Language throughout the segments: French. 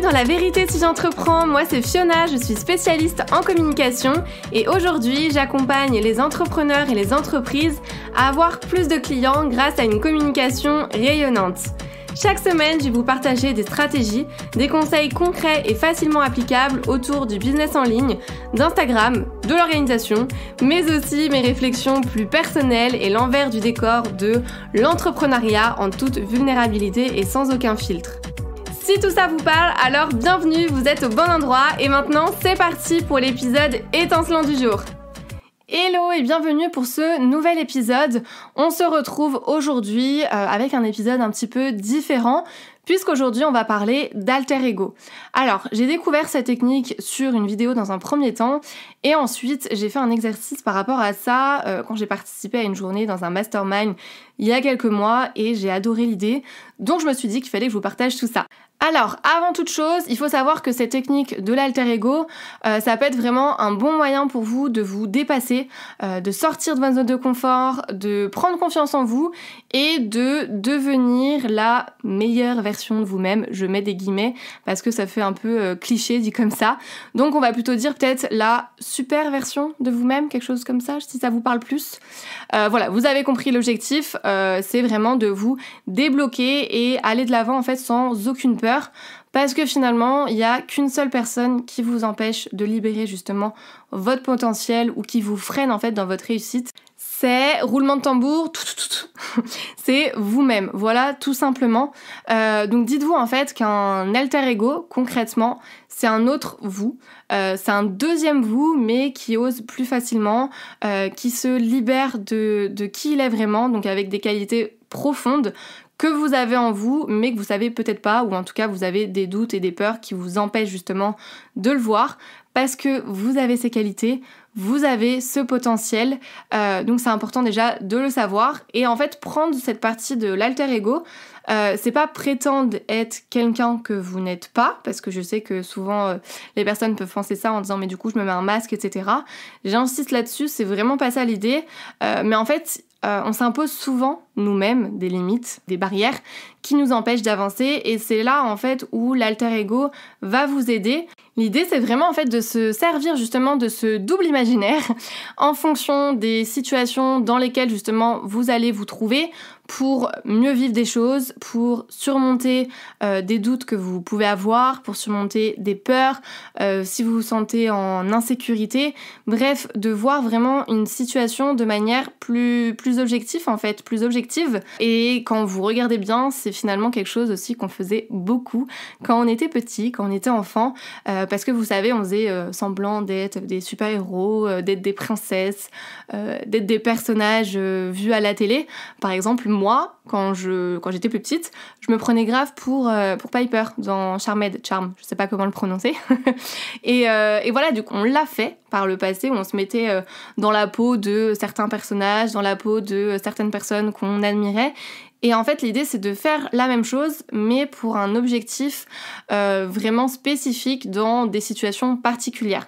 dans La Vérité si j'entreprends, moi c'est Fiona, je suis spécialiste en communication et aujourd'hui j'accompagne les entrepreneurs et les entreprises à avoir plus de clients grâce à une communication rayonnante. Chaque semaine, je vais vous partager des stratégies, des conseils concrets et facilement applicables autour du business en ligne, d'Instagram, de l'organisation, mais aussi mes réflexions plus personnelles et l'envers du décor de l'entrepreneuriat en toute vulnérabilité et sans aucun filtre. Si tout ça vous parle, alors bienvenue, vous êtes au bon endroit et maintenant c'est parti pour l'épisode étincelant du jour. Hello et bienvenue pour ce nouvel épisode. On se retrouve aujourd'hui avec un épisode un petit peu différent puisqu'aujourd'hui on va parler d'alter ego. Alors j'ai découvert cette technique sur une vidéo dans un premier temps et ensuite j'ai fait un exercice par rapport à ça quand j'ai participé à une journée dans un mastermind il y a quelques mois et j'ai adoré l'idée, donc je me suis dit qu'il fallait que je vous partage tout ça. Alors, avant toute chose, il faut savoir que cette technique de l'alter ego, ça peut être vraiment un bon moyen pour vous de vous dépasser, de sortir de votre zone de confort, de prendre confiance en vous et de devenir la meilleure version de vous-même. Je mets des guillemets parce que ça fait un peu cliché dit comme ça. Donc on va plutôt dire peut-être la super version de vous-même, quelque chose comme ça, si ça vous parle plus. Voilà, vous avez compris l'objectif, c'est vraiment de vous débloquer et aller de l'avant en fait sans aucune peur. Parce que finalement, il n'y a qu'une seule personne qui vous empêche de libérer justement votre potentiel ou qui vous freine en fait dans votre réussite. C'est, roulement de tambour, c'est vous-même, voilà, tout simplement. Donc dites-vous en fait qu'un alter ego, concrètement, c'est un autre vous, c'est un deuxième vous, mais qui ose plus facilement, qui se libère de qui il est vraiment, donc avec des qualités profondes, que vous avez en vous, mais que vous savez peut-être pas, ou en tout cas vous avez des doutes et des peurs qui vous empêchent justement de le voir, parce que vous avez ces qualités, vous avez ce potentiel, donc c'est important déjà de le savoir, et en fait prendre cette partie de l'alter ego, c'est pas prétendre être quelqu'un que vous n'êtes pas, parce que je sais que souvent les personnes peuvent penser ça en disant mais du coup je me mets un masque, etc. J'insiste là-dessus, c'est vraiment pas ça l'idée, mais en fait on s'impose souvent nous-mêmes des limites, des barrières qui nous empêchent d'avancer et c'est là en fait où l'alter ego va vous aider. L'idée c'est vraiment en fait de se servir justement de ce double imaginaire en fonction des situations dans lesquelles justement vous allez vous trouver pour mieux vivre des choses, pour surmonter des doutes que vous pouvez avoir, pour surmonter des peurs, si vous vous sentez en insécurité, bref, de voir vraiment une situation de manière plus objective en fait, plus objective. Et quand vous regardez bien, c'est finalement quelque chose aussi qu'on faisait beaucoup quand on était petit, quand on était enfant, parce que vous savez, on faisait semblant d'être des super-héros, d'être des princesses, d'être des personnages vus à la télé. Par exemple, moi, quand j'étais plus petite, je me prenais grave pour Piper dans Charmed, je sais pas comment le prononcer. et voilà, du coup, on l'a fait par le passé, où on se mettait dans la peau de certains personnages, dans la peau de certaines personnes qu'on admirait. Et en fait, l'idée, c'est de faire la même chose, mais pour un objectif vraiment spécifique dans des situations particulières.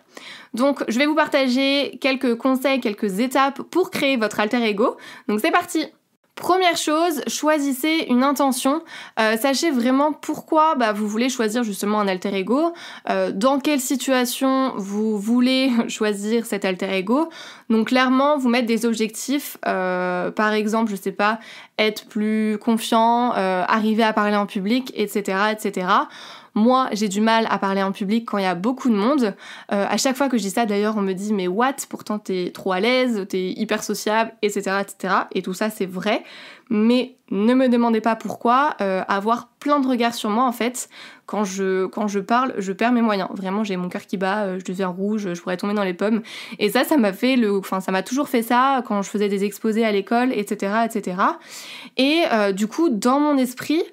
Donc, je vais vous partager quelques conseils, quelques étapes pour créer votre alter ego. Donc, c'est parti! Première chose, choisissez une intention, sachez vraiment pourquoi vous voulez choisir justement un alter ego, dans quelle situation vous voulez choisir cet alter ego. Donc clairement, vous mettre des objectifs, par exemple, je sais pas, être plus confiant, arriver à parler en public, etc., etc. Moi, j'ai du mal à parler en public quand il y a beaucoup de monde. À chaque fois que je dis ça, d'ailleurs, on me dit « mais what ? Pourtant, t'es trop à l'aise, t'es hyper sociable, etc., etc. » Et tout ça, c'est vrai. Mais ne me demandez pas pourquoi. Avoir plein de regards sur moi, en fait, quand je parle, je perds mes moyens. Vraiment, j'ai mon cœur qui bat, je deviens rouge, je pourrais tomber dans les pommes. Et ça m'a fait ça m'a toujours fait ça quand je faisais des exposés à l'école, etc., etc. Et du coup, dans mon esprit,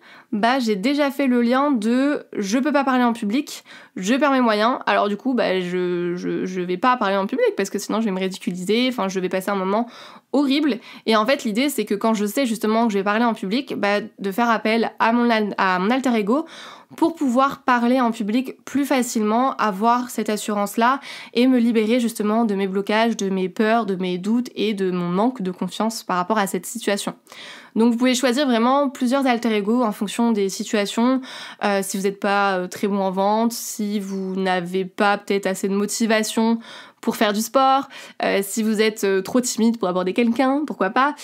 j'ai déjà fait le lien de je peux pas parler en public, je perds mes moyens, alors du coup je vais pas parler en public parce que sinon je vais me ridiculiser, je vais passer un moment horrible. Et en fait l'idée c'est que quand je sais justement que je vais parler en public, de faire appel à mon alter ego pour pouvoir parler en public plus facilement, avoir cette assurance-là et me libérer justement de mes blocages, de mes peurs, de mes doutes et de mon manque de confiance par rapport à cette situation. Donc vous pouvez choisir vraiment plusieurs alter ego en fonction des situations, si vous n'êtes pas très bon en vente, si vous n'avez pas peut-être assez de motivation pour faire du sport, si vous êtes trop timide pour aborder quelqu'un, pourquoi pas,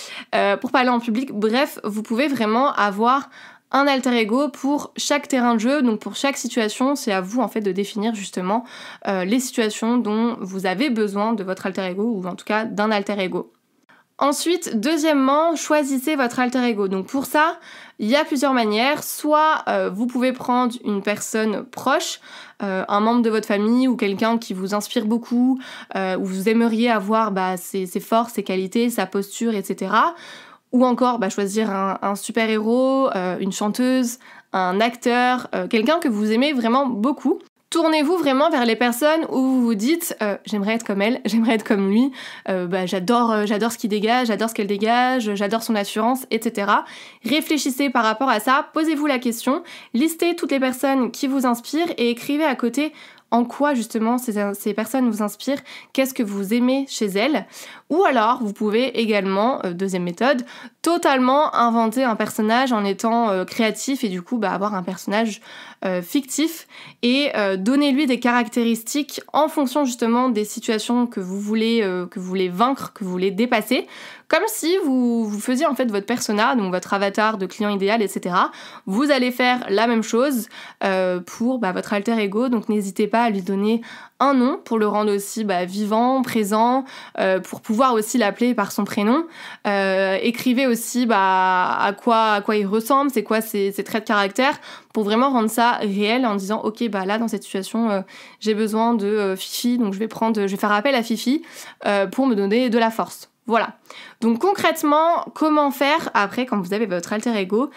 pour parler en public. Bref, vous pouvez vraiment avoir un alter ego pour chaque terrain de jeu, donc pour chaque situation. C'est à vous en fait de définir justement les situations dont vous avez besoin de votre alter ego, ou en tout cas d'un alter ego. Ensuite, deuxièmement, choisissez votre alter ego. Donc pour ça, il y a plusieurs manières. Soit vous pouvez prendre une personne proche, un membre de votre famille ou quelqu'un qui vous inspire beaucoup, où vous aimeriez avoir ses forces, ses qualités, sa posture, etc. Ou encore choisir un super-héros, une chanteuse, un acteur, quelqu'un que vous aimez vraiment beaucoup. Tournez-vous vraiment vers les personnes où vous vous dites j'aimerais être comme elle, j'aimerais être comme lui, j'adore ce qu'il dégage, j'adore ce qu'elle dégage, j'adore son assurance, etc. Réfléchissez par rapport à ça, posez-vous la question, listez toutes les personnes qui vous inspirent et écrivez à côté en quoi justement ces personnes vous inspirent, qu'est-ce que vous aimez chez elles. Ou alors, vous pouvez également, deuxième méthode, totalement inventer un personnage en étant créatif et du coup avoir un personnage fictif et donner-lui des caractéristiques en fonction justement des situations que vous voulez vaincre, que vous voulez dépasser. Comme si vous faisiez en fait votre persona, donc votre avatar de client idéal, etc. Vous allez faire la même chose pour votre alter ego, donc n'hésitez pas à lui donner un nom pour le rendre aussi vivant, présent, pour pouvoir aussi l'appeler par son prénom. Écrivez aussi à quoi il ressemble, c'est quoi ses traits de caractère, pour vraiment rendre ça réel en disant ok là dans cette situation j'ai besoin de Fifi, donc je vais faire appel à Fifi pour me donner de la force. Voilà. Donc concrètement, comment faire après quand vous avez votre alter ego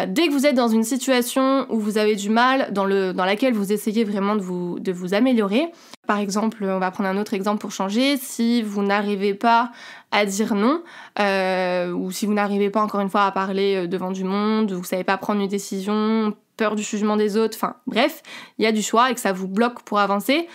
dès que vous êtes dans une situation où vous avez du mal, dans laquelle vous essayez vraiment de vous améliorer. Par exemple, on va prendre un autre exemple pour changer. Si vous n'arrivez pas à dire non, ou si vous n'arrivez pas encore une fois à parler devant du monde, vous savez pas prendre une décision, peur du jugement des autres, enfin bref, il y a du choix et que ça vous bloque pour avancer,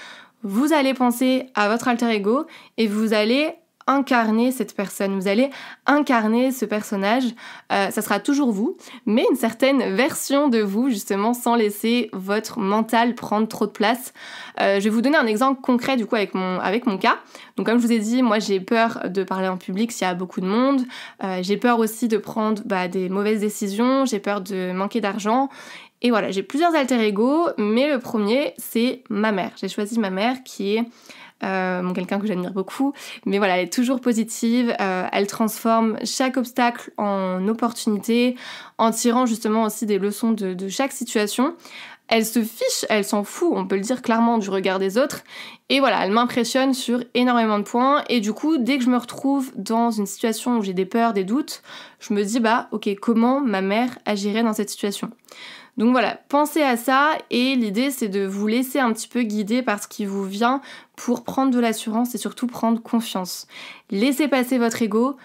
vous allez penser à votre alter ego et vous allez incarner cette personne, vous allez incarner ce personnage, ça sera toujours vous, mais une certaine version de vous justement sans laisser votre mental prendre trop de place. Je vais vous donner un exemple concret du coup avec mon cas. Donc comme je vous ai dit, moi j'ai peur de parler en public s'il y a beaucoup de monde, j'ai peur aussi de prendre des mauvaises décisions, j'ai peur de manquer d'argent. Et voilà, j'ai plusieurs alter ego, mais le premier c'est ma mère. J'ai choisi ma mère qui est quelqu'un que j'admire beaucoup, mais voilà, elle est toujours positive, elle transforme chaque obstacle en opportunité, en tirant justement aussi des leçons de chaque situation. Elle se fiche, elle s'en fout, on peut le dire clairement, du regard des autres, et voilà, elle m'impressionne sur énormément de points, et du coup, dès que je me retrouve dans une situation où j'ai des peurs, des doutes, je me dis ok, comment ma mère agirait dans cette situation ? Donc voilà, pensez à ça et l'idée c'est de vous laisser un petit peu guider par ce qui vous vient pour prendre de l'assurance et surtout prendre confiance. Laissez passer votre ego,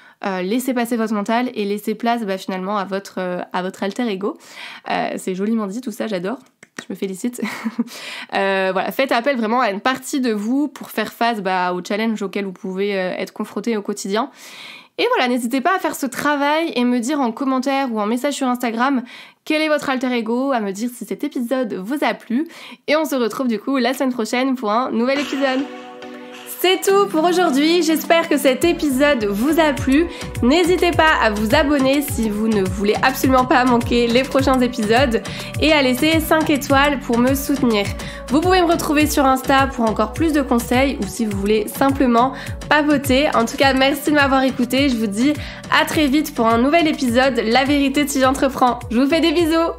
laissez passer votre mental et laissez place finalement à votre alter ego. C'est joliment dit tout ça, j'adore. Je me félicite. Voilà, faites appel vraiment à une partie de vous pour faire face aux challenges auxquels vous pouvez être confrontés au quotidien. Et voilà, n'hésitez pas à faire ce travail et me dire en commentaire ou en message sur Instagram quel est votre alter ego, à me dire si cet épisode vous a plu. Et on se retrouve du coup la semaine prochaine pour un nouvel épisode. C'est tout pour aujourd'hui, j'espère que cet épisode vous a plu. N'hésitez pas à vous abonner si vous ne voulez absolument pas manquer les prochains épisodes et à laisser 5 étoiles pour me soutenir. Vous pouvez me retrouver sur Insta pour encore plus de conseils ou si vous voulez simplement papoter. En tout cas, merci de m'avoir écouté. Je vous dis à très vite pour un nouvel épisode La vérité si j'entreprends. Je vous fais des bisous.